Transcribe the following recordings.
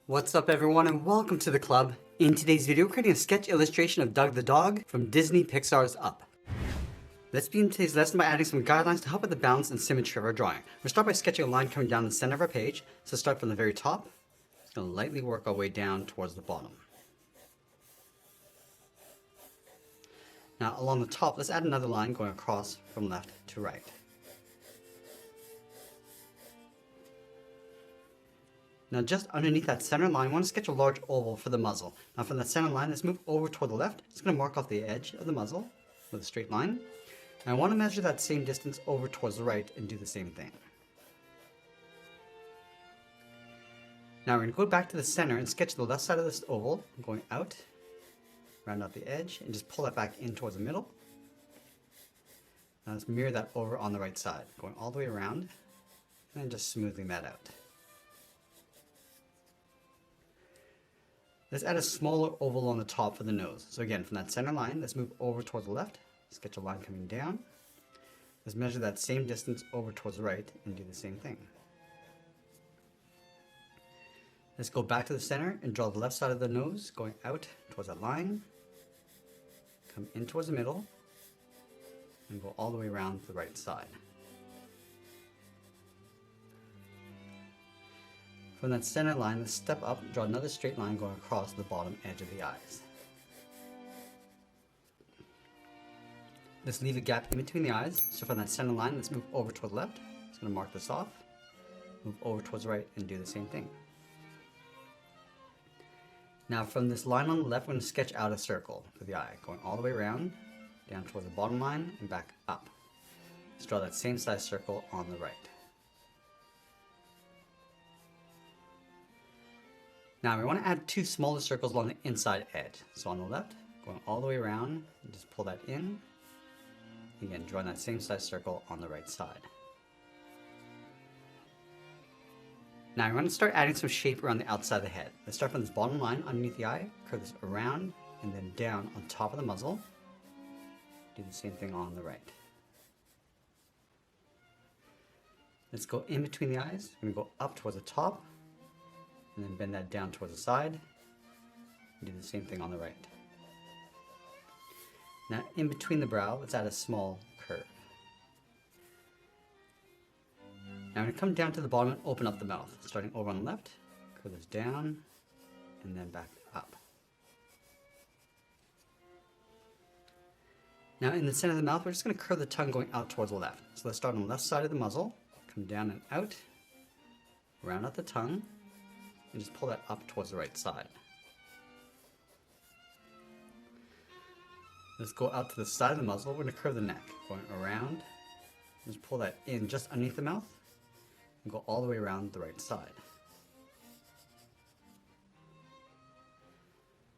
What's up everyone and welcome to the club. In today's video, we're creating a sketch illustration of Doug the dog from Disney Pixar's Up. Let's begin today's lesson by adding some guidelines to help with the balance and symmetry of our drawing. We'll start by sketching a line coming down the center of our page. So start from the very top. Just going to lightly work our way down towards the bottom. Now along the top, let's add another line going across from left to right. Now just underneath that center line, I want to sketch a large oval for the muzzle. Now from that center line, let's move over toward the left. It's going to mark off the edge of the muzzle with a straight line. And I want to measure that same distance over towards the right and do the same thing. Now we're going to go back to the center and sketch the left side of this oval, going out, round out the edge, and just pull that back in towards the middle. Now let's mirror that over on the right side, going all the way around, and then just smoothing that out. Let's add a smaller oval on the top for the nose. So again, from that center line, let's move over towards the left, sketch a line coming down. Let's measure that same distance over towards the right and do the same thing. Let's go back to the center and draw the left side of the nose, going out towards that line, come in towards the middle, and go all the way around to the right side. From that center line, let's step up, draw another straight line going across the bottom edge of the eyes. Let's leave a gap in between the eyes. So from that center line, let's move over toward the left. Just going to mark this off. Move over towards the right and do the same thing. Now from this line on the left, we're going to sketch out a circle for the eye, going all the way around, down towards the bottom line and back up. Let's draw that same size circle on the right. Now we want to add two smaller circles along the inside edge. So on the left, going all the way around, and just pull that in. Again, drawing that same size circle on the right side. Now we're going to start adding some shape around the outside of the head. Let's start from this bottom line underneath the eye, curve this around, and then down on top of the muzzle. Do the same thing on the right. Let's go in between the eyes. We're going to go up towards the top, and then bend that down towards the side, and do the same thing on the right. Now in between the brow, let's add a small curve. Now we're going to come down to the bottom and open up the mouth. Starting over on the left, curve this down, and then back up. Now in the center of the mouth, we're just going to curve the tongue going out towards the left. So let's start on the left side of the muzzle, come down and out, round out the tongue, and just pull that up towards the right side. Let's go out to the side of the muzzle. We're going to curve the neck, going around. Just pull that in just underneath the mouth and go all the way around the right side.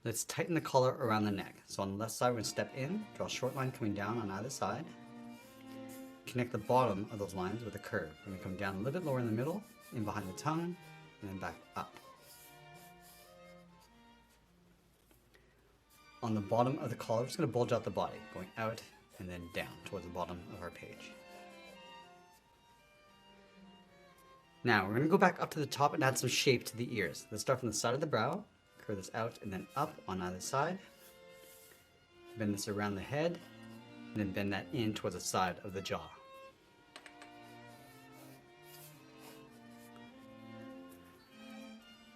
Let's tighten the collar around the neck. So on the left side, we're going to step in, draw a short line coming down on either side. Connect the bottom of those lines with a curve. We're going to come down a little bit lower in the middle, in behind the tongue, and then back up. On the bottom of the collar, we're just going to bulge out the body, going out and then down towards the bottom of our page. Now we're going to go back up to the top and add some shape to the ears. Let's start from the side of the brow, curve this out and then up on either side. Bend this around the head, and then bend that in towards the side of the jaw.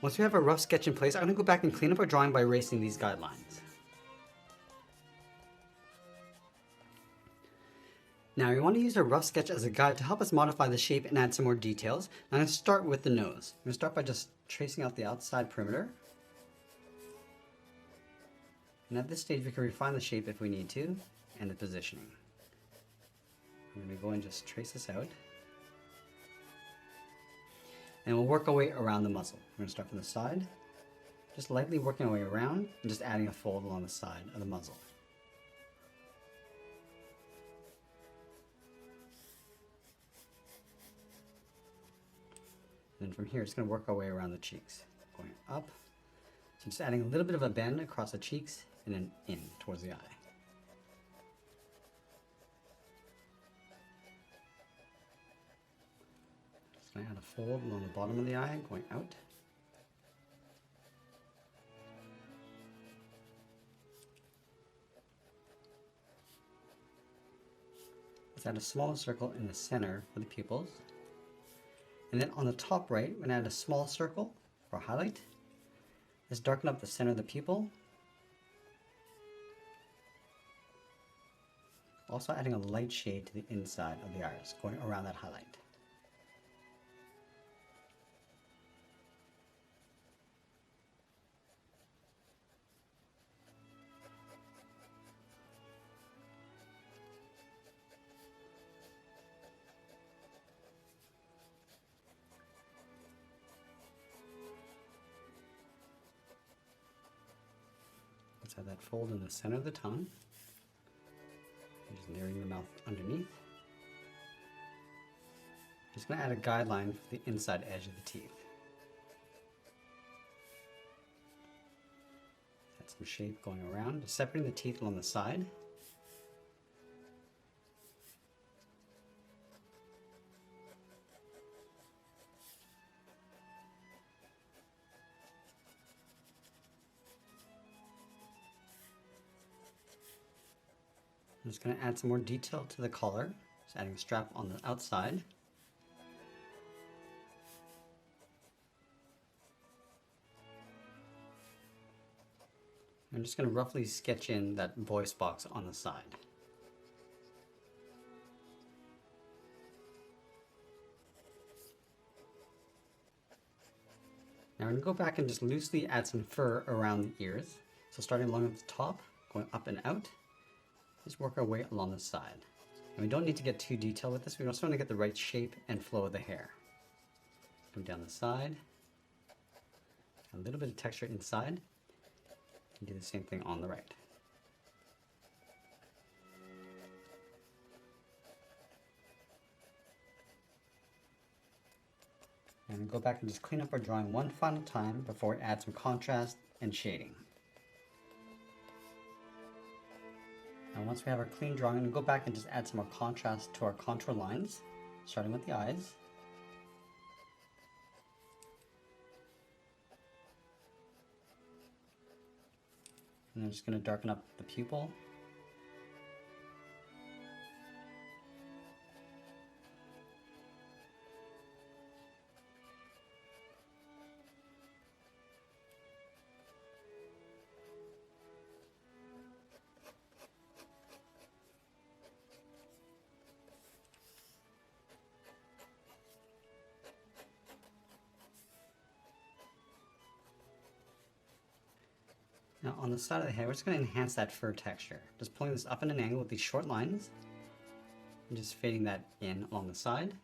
Once we have a rough sketch in place, I'm going to go back and clean up our drawing by erasing these guidelines. Now we want to use a rough sketch as a guide to help us modify the shape and add some more details. I'm going to start with the nose. I'm going to start by just tracing out the outside perimeter. And at this stage we can refine the shape if we need to, and the positioning. I'm going to go and just trace this out. And we'll work our way around the muzzle. We're going to start from the side, just lightly working our way around, and just adding a fold along the side of the muzzle. And then from here, it's going to work our way around the cheeks, going up. So just adding a little bit of a bend across the cheeks, and then in towards the eye. Just going to add a fold along the bottom of the eye, going out. Let's add a smaller circle in the center for the pupils. And then on the top right, we're going to add a small circle for highlight. Let's darken up the center of the pupil. Also adding a light shade to the inside of the iris, going around that highlight. Let's add that fold in the center of the tongue. Just narrowing the mouth underneath. Just going to add a guideline for the inside edge of the teeth. Add some shape going around, just separating the teeth along the side. I'm just going to add some more detail to the collar, just adding a strap on the outside. I'm just going to roughly sketch in that voice box on the side. Now I'm going to go back and just loosely add some fur around the ears. So starting along at the top, going up and out. Just work our way along the side. And we don't need to get too detailed with this. We also want to get the right shape and flow of the hair. Come down the side. A little bit of texture inside. And do the same thing on the right. And go back and just clean up our drawing one final time before we add some contrast and shading. Now once we have our clean drawing, I'm going to go back and just add some more contrast to our contour lines, starting with the eyes. And I'm just going to darken up the pupil. Now on the side of the head, we're just going to enhance that fur texture. Just pulling this up at an angle with these short lines, and just fading that in along the side.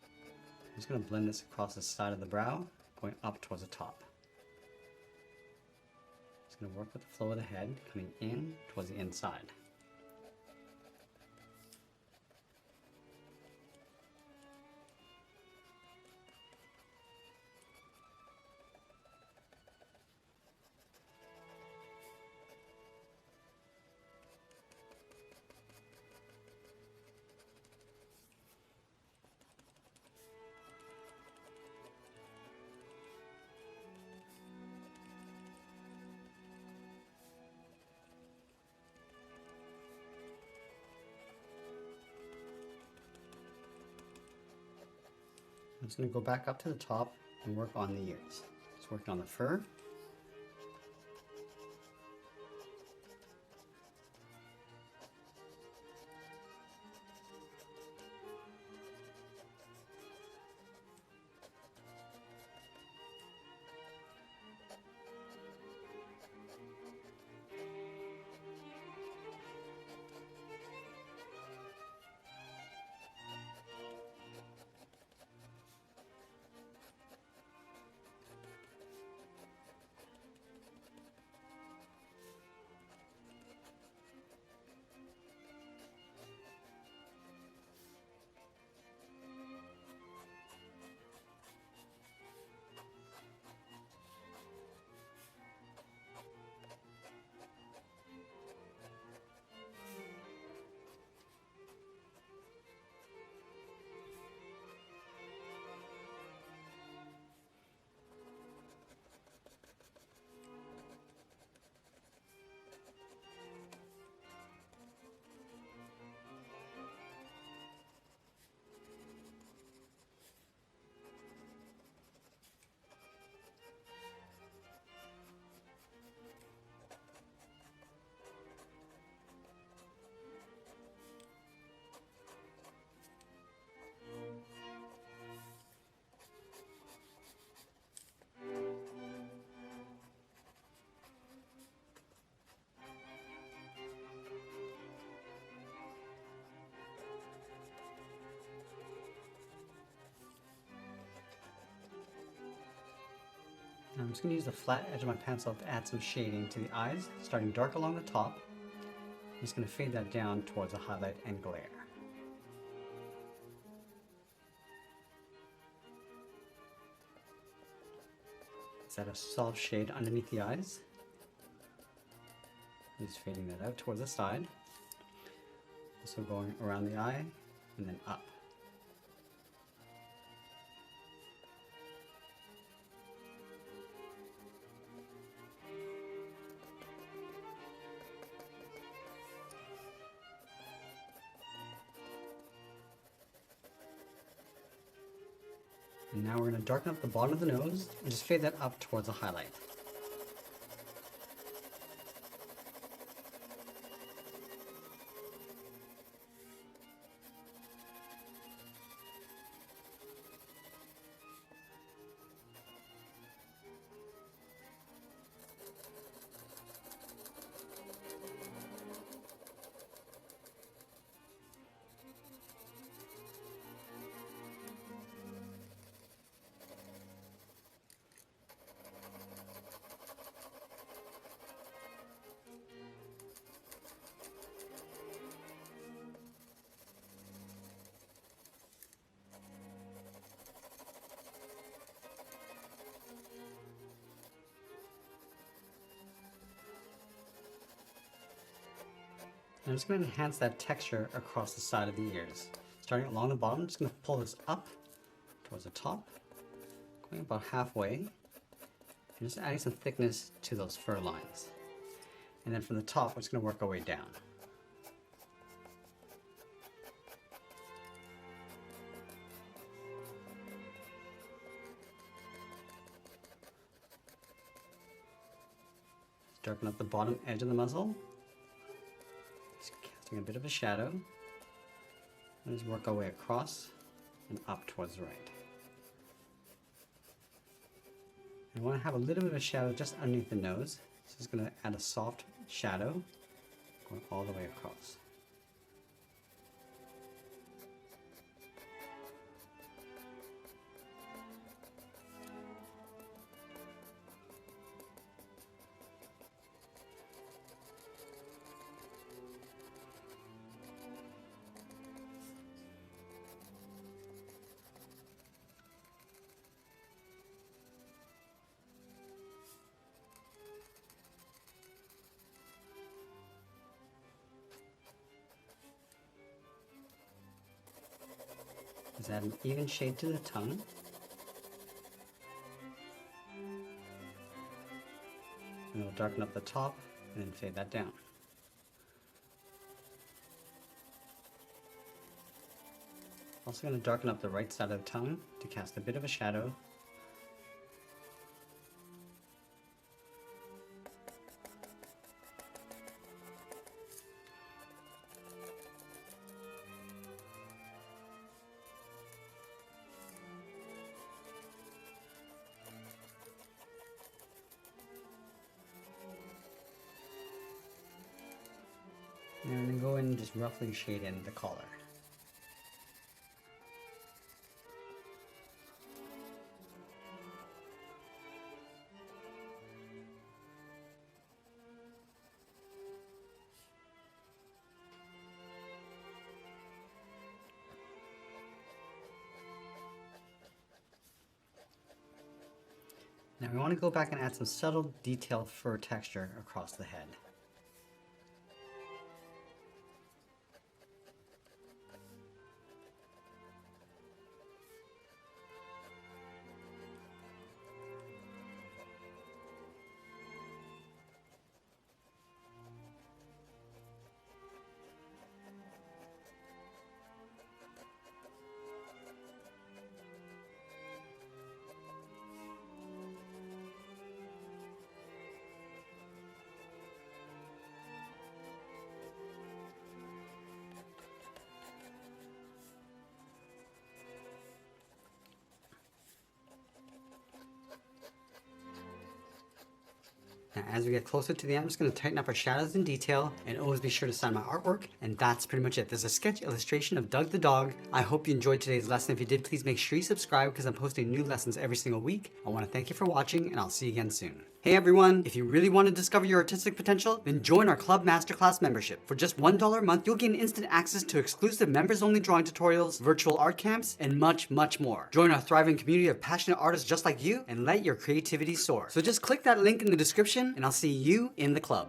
I'm just going to blend this across the side of the brow, going up towards the top. Just going to work with the flow of the head, coming in towards the inside. I'm just going to go back up to the top and work on the ears. Just working on the fur. Now I'm just going to use the flat edge of my pencil to add some shading to the eyes, starting dark along the top. I'm just going to fade that down towards the highlight and glare. Let's add a soft shade underneath the eyes. Just fading that out towards the side. Also going around the eye and then up. And now we're going to darken up the bottom of the nose and just fade that up towards the highlight. I'm just going to enhance that texture across the side of the ears. Starting along the bottom, I'm just going to pull this up towards the top, going about halfway, and just adding some thickness to those fur lines. And then from the top, we're just going to work our way down. Darken up the bottom edge of the muzzle. Just casting a bit of a shadow. And just work our way across and up towards the right. And I want to have a little bit of a shadow just underneath the nose. So just going to add a soft shadow going all the way across. Just add an even shade to the tongue. And we'll darken up the top and then fade that down. Also going to darken up the right side of the tongue to cast a bit of a shadow. And then go in and just roughly shade in the collar. Now we want to go back and add some subtle detailed fur texture across the head. Now, as we get closer to the end, I'm just going to tighten up our shadows and detail, and always be sure to sign my artwork. And that's pretty much it. There's a sketch illustration of Doug the dog. I hope you enjoyed today's lesson. If you did, please make sure you subscribe because I'm posting new lessons every single week. I want to thank you for watching, and I'll see you again soon. Hey everyone, if you really want to discover your artistic potential, then join our Club Masterclass membership. For just $1 a month, you'll gain instant access to exclusive members-only drawing tutorials, virtual art camps, and much, much more. Join our thriving community of passionate artists just like you and let your creativity soar. So just click that link in the description, and I'll see you in the club.